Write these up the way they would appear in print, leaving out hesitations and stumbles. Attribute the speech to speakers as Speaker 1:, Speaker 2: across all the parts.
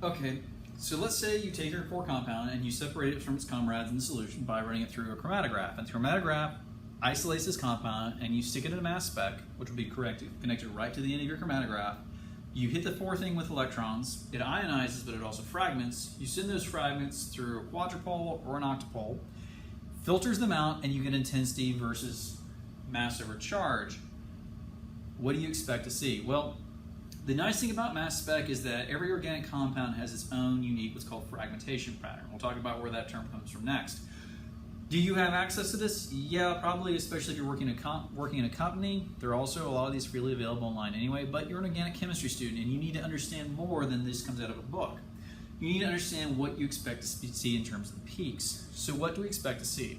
Speaker 1: Okay, so let's say you take your core compound and you separate it from its comrades in the solution by running it through a chromatograph. And the chromatograph isolates this compound and you stick it in a mass spec, which will be connected right to the end of your chromatograph. You hit the core thing with electrons, it ionizes, but it also fragments. You send those fragments through a quadrupole or an octupole, filters them out, and you get intensity versus mass over charge. What do you expect to see? Well, the nice thing about mass spec is that every organic compound has its own unique, what's called fragmentation pattern. We'll talk about where that term comes from next. Do you have access to this? Yeah, probably, especially if you're working in a company. There are also a lot of these freely available online anyway, but you're an organic chemistry student and you need to understand more than this comes out of a book. You need to understand what you expect to see in terms of the peaks. So what do we expect to see?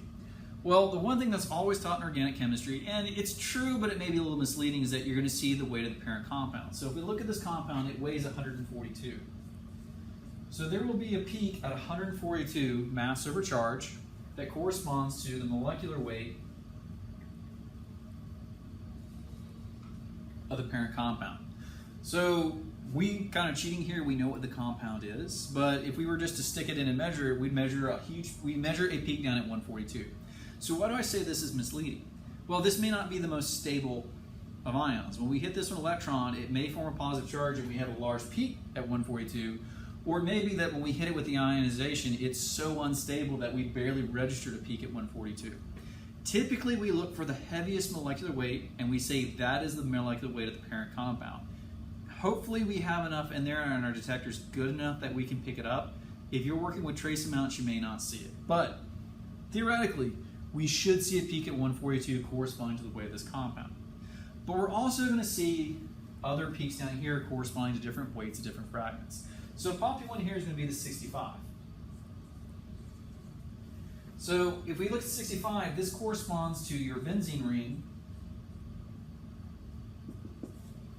Speaker 1: Well, the one thing that's always taught in organic chemistry, and it's true, but it may be a little misleading, is that you're going to see the weight of the parent compound. So if we look at this compound, it weighs 142. So there will be a peak at 142 mass over charge that corresponds to the molecular weight of the parent compound. So we kind of cheating here, we know what the compound is, but if we were just to stick it in and measure it, we'd measure a peak down at 142. So why do I say this is misleading? Well, this may not be the most stable of ions. When we hit this with an electron, it may form a positive charge and we have a large peak at 142, or it may be that when we hit it with the ionization, it's so unstable that we barely registered a peak at 142. Typically, we look for the heaviest molecular weight, and we say that is the molecular weight of the parent compound. Hopefully, we have enough in there and our detector's good enough that we can pick it up. If you're working with trace amounts, you may not see it. But theoretically, we should see a peak at 142 corresponding to the weight of this compound. But we're also going to see other peaks down here corresponding to different weights of different fragments. So a popular one here is going to be the 65. So if we look at 65, this corresponds to your benzene ring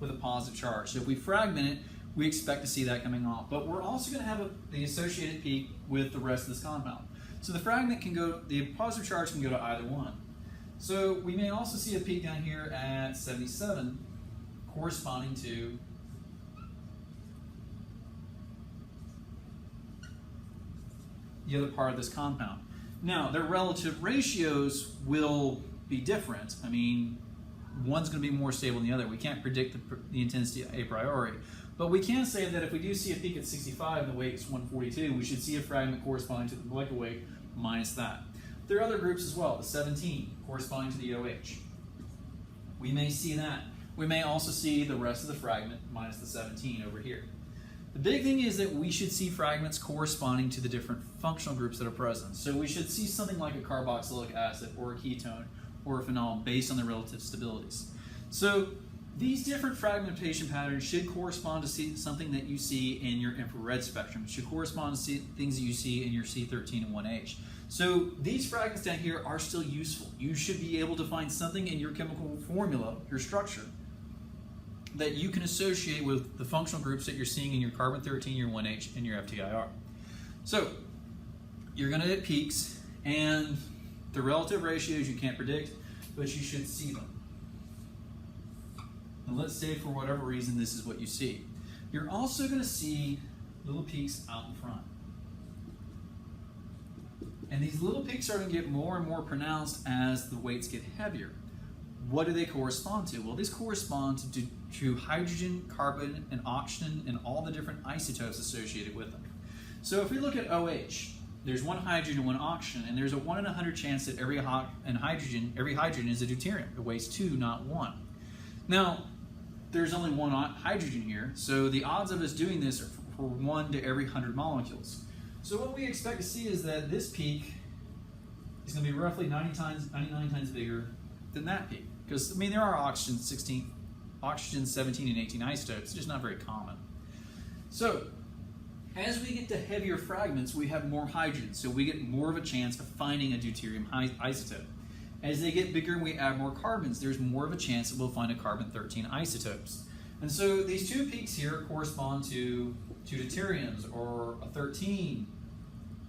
Speaker 1: with a positive charge. So if we fragment it, we expect to see that coming off. But we're also going to have the associated peak with the rest of this compound. So the positive charge can go to either one. So we may also see a peak down here at 77 corresponding to the other part of this compound. Now, their relative ratios will be different. I mean, one's going to be more stable than the other. We can't predict the intensity a priori. But we can say that if we do see a peak at 65 and the weight is 142, we should see a fragment corresponding to the molecular weight minus that. There are other groups as well, the 17 corresponding to the OH. We may see that. We may also see the rest of the fragment minus the 17 over here. The big thing is that we should see fragments corresponding to the different functional groups that are present. So we should see something like a carboxylic acid or a ketone or a phenol based on the relative stabilities. So these different fragmentation patterns should correspond to something that you see in your infrared spectrum. It should correspond to things that you see in your C13 and 1H. So these fragments down here are still useful. You should be able to find something in your chemical formula, your structure, that you can associate with the functional groups that you're seeing in your carbon-13, your 1H, and your FTIR. So you're going to hit peaks, and the relative ratios you can't predict, but you should see them. And let's say for whatever reason this is what you see. You're also going to see little peaks out in front. And these little peaks are going to get more and more pronounced as the weights get heavier. What do they correspond to? Well, these correspond to hydrogen, carbon, and oxygen, and all the different isotopes associated with them. So if we look at OH, there's one hydrogen and one oxygen, and there's a 1 in 100 chance that every hydrogen is a deuterium. It weighs 2, not 1. Now, there's only one hydrogen here, so the odds of us doing this are for 1 to every 100 molecules. So what we expect to see is that this peak is going to be roughly 99 times bigger than that peak. Because, I mean, there are oxygen 17, and 18 isotopes, it's just not very common. So, as we get to heavier fragments, we have more hydrogen, so we get more of a chance of finding a deuterium isotope. As they get bigger and we add more carbons, there's more of a chance that we'll find a carbon-13 isotopes. And so these two peaks here correspond to two deuteriums, or a 13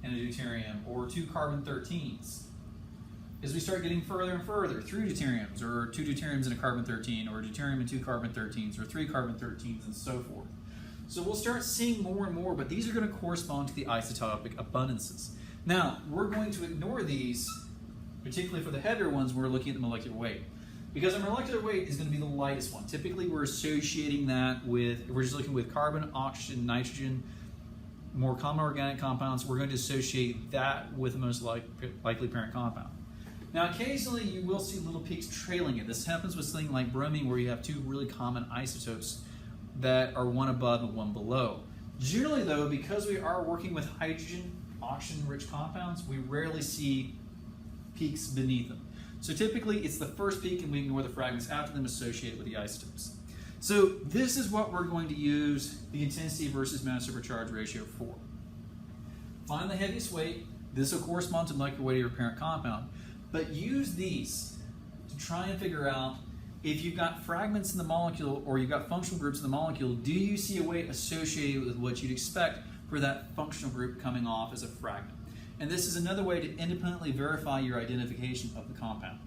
Speaker 1: and a deuterium, or two carbon-13s. As we start getting further and further through deuteriums, or two deuteriums and a carbon-13, or a deuterium and two carbon-13s, or three carbon-13s, and so forth. So we'll start seeing more and more, but these are going to correspond to the isotopic abundances. Now, we're going to ignore these, particularly for the heavier ones when we're looking at the molecular weight. Because our molecular weight is going to be the lightest one. Typically, we're associating that with, if we're just looking with carbon, oxygen, nitrogen, more common organic compounds, we're going to associate that with the most likely parent compound. Now, occasionally you will see little peaks trailing it. This happens with something like bromine, where you have two really common isotopes that are one above and one below. Generally, though, because we are working with hydrogen, oxygen-rich compounds, we rarely see peaks beneath them. So typically, it's the first peak, and we ignore the fragments after them associated with the isotopes. So this is what we're going to use the intensity versus mass over charge ratio for. Find the heaviest weight. This will correspond to molecular weight of your parent compound. But use these to try and figure out if you've got fragments in the molecule or you've got functional groups in the molecule, do you see a weight associated with what you'd expect for that functional group coming off as a fragment? And this is another way to independently verify your identification of the compound.